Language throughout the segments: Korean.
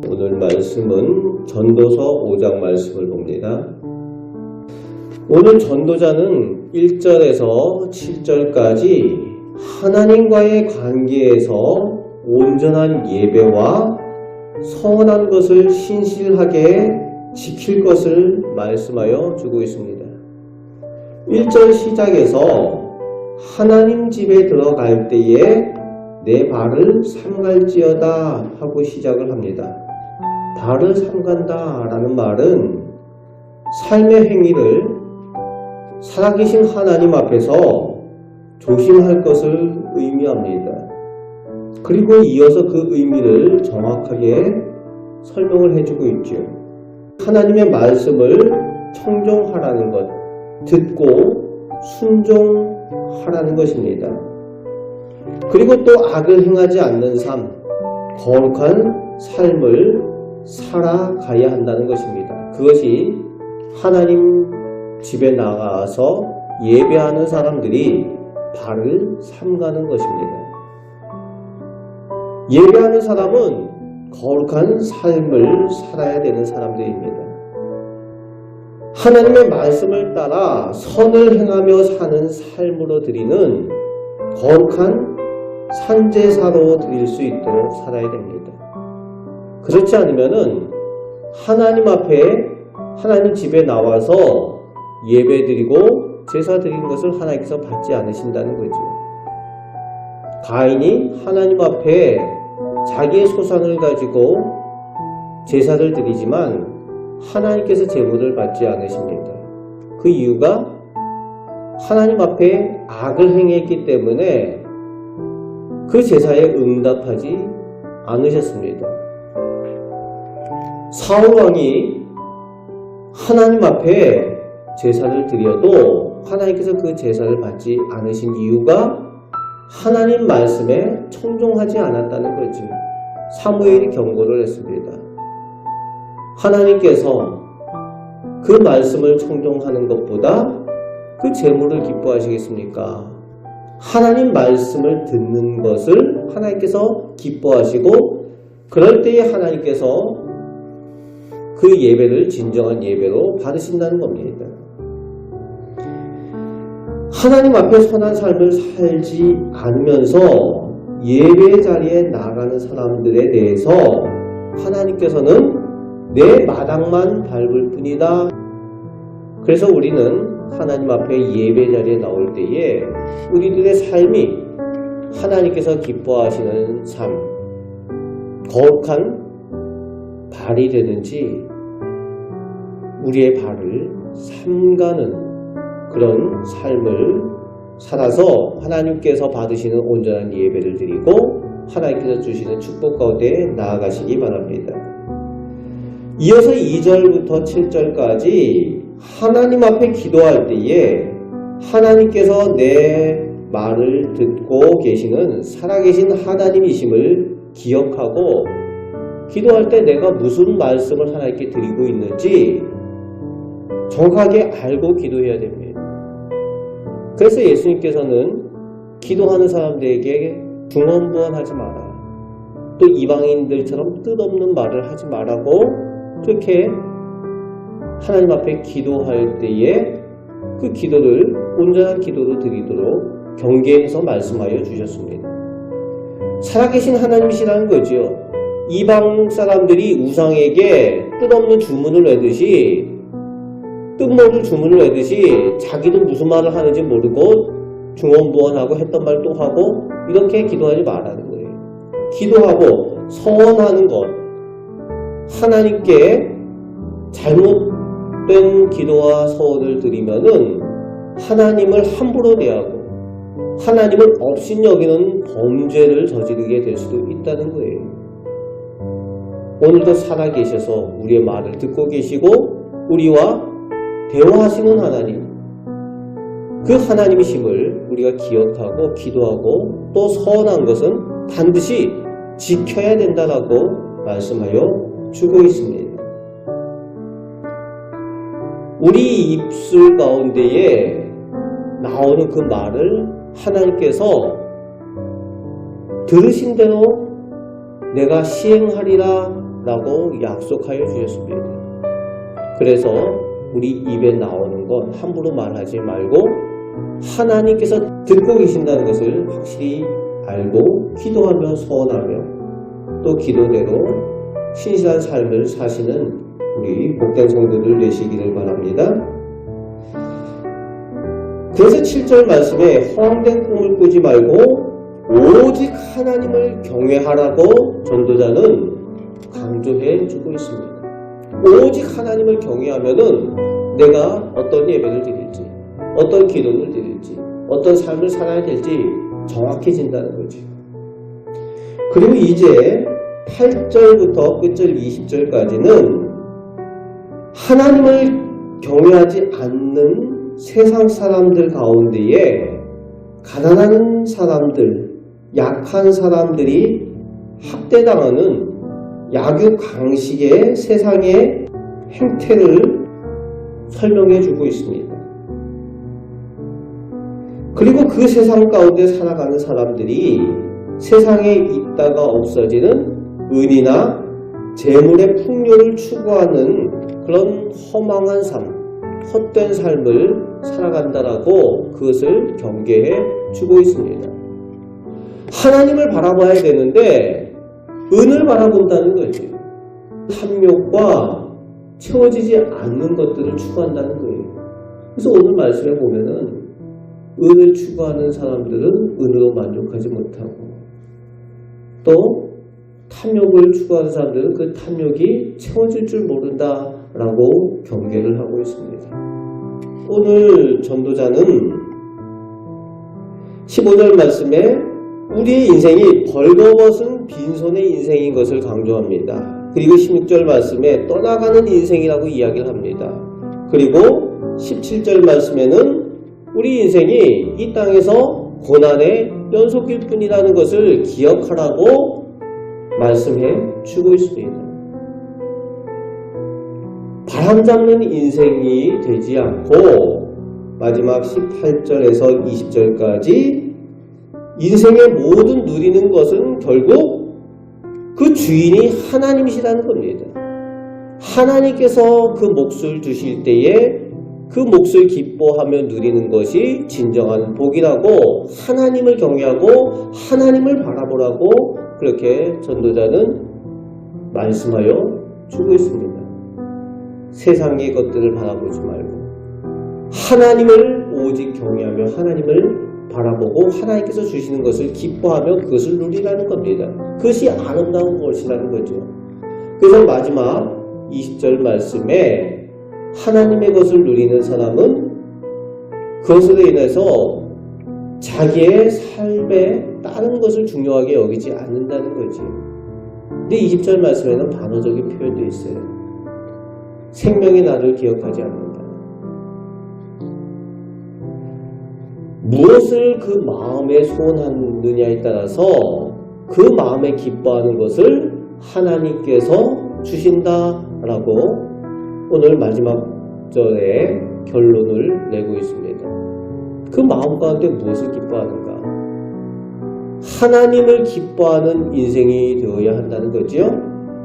오늘 말씀은 전도서 5장 말씀을 봅니다. 오늘 전도자는 1절에서 7절까지 하나님과의 관계에서 온전한 예배와 선한 것을 신실하게 지킬 것을 말씀하여 주고 있습니다. 1절 시작에서 하나님 집에 들어갈 때에 내 발을 삼갈지어다 하고 시작을 합니다. 발을 삼간다 라는 말은 삶의 행위를 살아계신 하나님 앞에서 조심할 것을 의미합니다. 그리고 이어서 그 의미를 정확하게 설명을 해주고 있죠. 하나님의 말씀을 청종하라는 것, 듣고 순종하라는 것입니다. 그리고 또 악을 행하지 않는 삶, 거룩한 삶을 살아가야 한다는 것입니다. 그것이 하나님 집에 나가서 예배하는 사람들이 발을 삼가는 것입니다. 예배하는 사람은 거룩한 삶을 살아야 되는 사람들입니다. 하나님의 말씀을 따라 선을 행하며 사는 삶으로 드리는 거룩한 산제사로 드릴 수 있도록 살아야 됩니다. 그렇지 않으면은 하나님 앞에 하나님 집에 나와서 예배 드리고 제사 드리는 것을 하나님께서 받지 않으신다는 거죠. 가인이 하나님 앞에 자기의 소산을 가지고 제사를 드리지만 하나님께서 제물을 받지 않으십니다. 그 이유가 하나님 앞에 악을 행했기 때문에 그 제사에 응답하지 않으셨습니다. 사울왕이 하나님 앞에 제사를 드려도 하나님께서 그 제사를 받지 않으신 이유가 하나님 말씀에 청종하지 않았다는 거지. 사무엘이 경고를 했습니다. 하나님께서 그 말씀을 청종하는 것보다 그 제물을 기뻐하시겠습니까? 하나님 말씀을 듣는 것을 하나님께서 기뻐하시고 그럴 때에 하나님께서 그 예배를 진정한 예배로 받으신다는 겁니다. 하나님 앞에 선한 삶을 살지 않으면서 예배 자리에 나가는 사람들에 대해서 하나님께서는 내 마당만 밟을 뿐이다. 그래서 우리는 하나님 앞에 예배 자리에 나올 때에 우리들의 삶이 하나님께서 기뻐하시는 삶, 거룩한 발이 되는지 우리의 발을 삼가는 그런 삶을 살아서 하나님께서 받으시는 온전한 예배를 드리고 하나님께서 주시는 축복 가운데 나아가시기 바랍니다. 이어서 2절부터 7절까지 하나님 앞에 기도할 때에 하나님께서 내 말을 듣고 계시는 살아계신 하나님이심을 기억하고 기도할 때 내가 무슨 말씀을 하나님께 드리고 있는지 정확하게 알고 기도해야 됩니다. 그래서 예수님께서는 기도하는 사람들에게 중언부언하지 마라. 또 이방인들처럼 뜻없는 말을 하지 말라고 그렇게 하나님 앞에 기도할 때에 그 기도를 온전한 기도로 드리도록 경계해서 말씀하여 주셨습니다. 살아계신 하나님이시라는 거죠. 이방 사람들이 우상에게 뜻없는 주문을 외듯이 뜻모를 주문을 외듯이 자기도 무슨 말을 하는지 모르고 중언부언하고 했던 말 또 하고 이렇게 기도하지 말라는 거예요. 기도하고 서원하는 것, 하나님께 잘못된 기도와 서원을 드리면은 하나님을 함부로 대하고 하나님을 업신여기는 범죄를 저지르게 될 수도 있다는 거예요. 오늘도 살아계셔서 우리의 말을 듣고 계시고 우리와 대화하시는 하나님, 그 하나님이심을 우리가 기억하고 기도하고 또 서원한 것은 반드시 지켜야 된다라고 말씀하여 주고 있습니다. 우리 입술 가운데에 나오는 그 말을 하나님께서 들으신 대로 내가 시행하리라 라고 약속하여 주셨습니다. 그래서 우리 입에 나오는 건 함부로 말하지 말고 하나님께서 듣고 계신다는 것을 확실히 알고 기도하며 소원하며 또 기도대로 신실한 삶을 사시는 우리 복된 성도들 되시기를 바랍니다. 그래서 7절 말씀에 허황된 꿈을 꾸지 말고 오직 하나님을 경외하라고 전도자는 강조해 주고 있습니다. 오직 하나님을 경외하면은 내가 어떤 예배를 드릴지, 어떤 기도를 드릴지, 어떤 삶을 살아야 될지 정확해진다는 거죠. 그리고 이제 8절부터 끝절 20절까지는 하나님을 경외하지 않는 세상 사람들 가운데에 가난한 사람들, 약한 사람들이 학대당하는 약육강식의 세상의 행태를 설명해 주고 있습니다. 그리고 그 세상 가운데 살아가는 사람들이 세상에 있다가 없어지는 은이나 재물의 풍요를 추구하는 그런 허망한 삶, 헛된 삶을 살아간다라고 그것을 경계해 주고 있습니다. 하나님을 바라봐야 되는데 은을 바라본다는 거죠. 탐욕과 채워지지 않는 것들을 추구한다는 거예요. 그래서 오늘 말씀에 보면은 은을 추구하는 사람들은 은으로 만족하지 못하고 또 탐욕을 추구하는 사람들은 그 탐욕이 채워질 줄 모른다라고 경계를 하고 있습니다. 오늘 전도자는 15절 말씀에 우리의 인생이 벌거벗은 빈손의 인생인 것을 강조합니다. 그리고 16절 말씀에 떠나가는 인생이라고 이야기를 합니다. 그리고 17절 말씀에는 우리 인생이 이 땅에서 고난의 연속일 뿐이라는 것을 기억하라고 말씀해 주고 있습니다. 바람잡는 인생이 되지 않고 마지막 18절에서 20절까지 인생의 모든 누리는 것은 결국 그 주인이 하나님이시라는 겁니다. 하나님께서 그 몫을 주실 때에 그 몫을 기뻐하며 누리는 것이 진정한 복이라고 하나님을 경외하고 하나님을 바라보라고 그렇게 전도자는 말씀하여 주고 있습니다. 세상의 것들을 바라보지 말고 하나님을 오직 경외하며 하나님을 바라보고 하나님께서 주시는 것을 기뻐하며 그것을 누리라는 겁니다. 그것이 아름다운 것이라는 거죠. 그래서 마지막 20절 말씀에 하나님의 것을 누리는 사람은 그것으로 인해서 자기의 삶에 다른 것을 중요하게 여기지 않는다는 거지. 근데 20절 말씀에는 반어적인 표현도 있어요. 생명의 날을 기억하지 않는다. 무엇을 그 마음에 소원하느냐에 따라서 그 마음에 기뻐하는 것을 하나님께서 주신다라고 오늘 마지막 절에 결론을 내고 있습니다. 그 마음 가운데 무엇을 기뻐하는가? 하나님을 기뻐하는 인생이 되어야 한다는 거죠.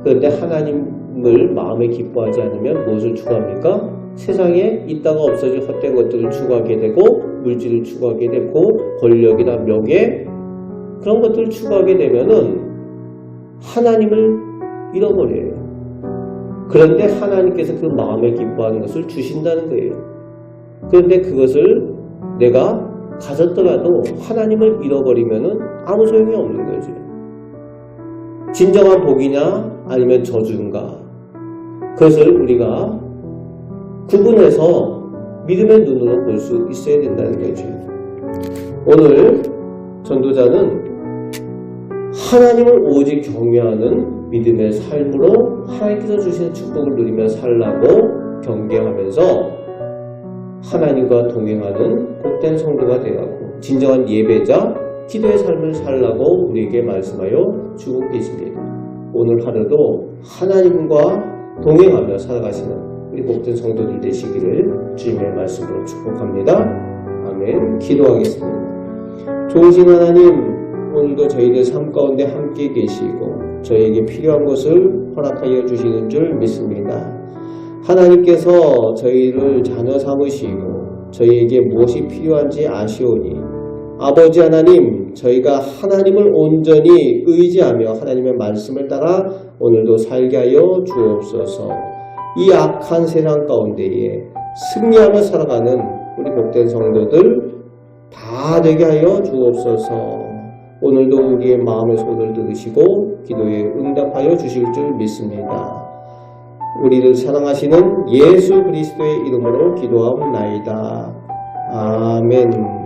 그런데 하나님을 마음에 기뻐하지 않으면 무엇을 추구합니까? 세상에 있다가 없어질 헛된 것들을 추구하게 되고 물질을 추구하게 되고 권력이나 명예 그런 것들을 추구하게 되면은 하나님을 잃어버려요. 그런데 하나님께서 그 마음에 기뻐하는 것을 주신다는 거예요. 그런데 그것을 내가 가졌더라도 하나님을 잃어버리면은 아무 소용이 없는 거죠. 진정한 복이냐 아니면 저주인가 그것을 우리가 구분해서 믿음의 눈으로 볼 수 있어야 된다는 거죠. 오늘 전도자는 하나님을 오직 경외하는 믿음의 삶으로 하나님께서 주시는 축복을 누리며 살라고 경계하면서 하나님과 동행하는 복된 성도가 되어가고 진정한 예배자, 기도의 삶을 살라고 우리에게 말씀하여 주고 계십니다. 오늘 하루도 하나님과 동행하며 살아가시는 우리 복된 성도들 되시기를 주님의 말씀으로 축복합니다. 아멘. 기도하겠습니다. 좋으신 하나님, 오늘도 저희들 삶 가운데 함께 계시고 저희에게 필요한 것을 허락하여 주시는 줄 믿습니다. 하나님께서 저희를 자녀 삼으시고 저희에게 무엇이 필요한지 아시오니 아버지 하나님, 저희가 하나님을 온전히 의지하며 하나님의 말씀을 따라 오늘도 살게 하여 주옵소서. 이 악한 세상 가운데에 승리하며 살아가는 우리 복된 성도들 다 되게 하여 주옵소서. 오늘도 우리의 마음의 소리를 들으시고 기도에 응답하여 주실 줄 믿습니다. 우리를 사랑하시는 예수 그리스도의 이름으로 기도하옵나이다. 아멘.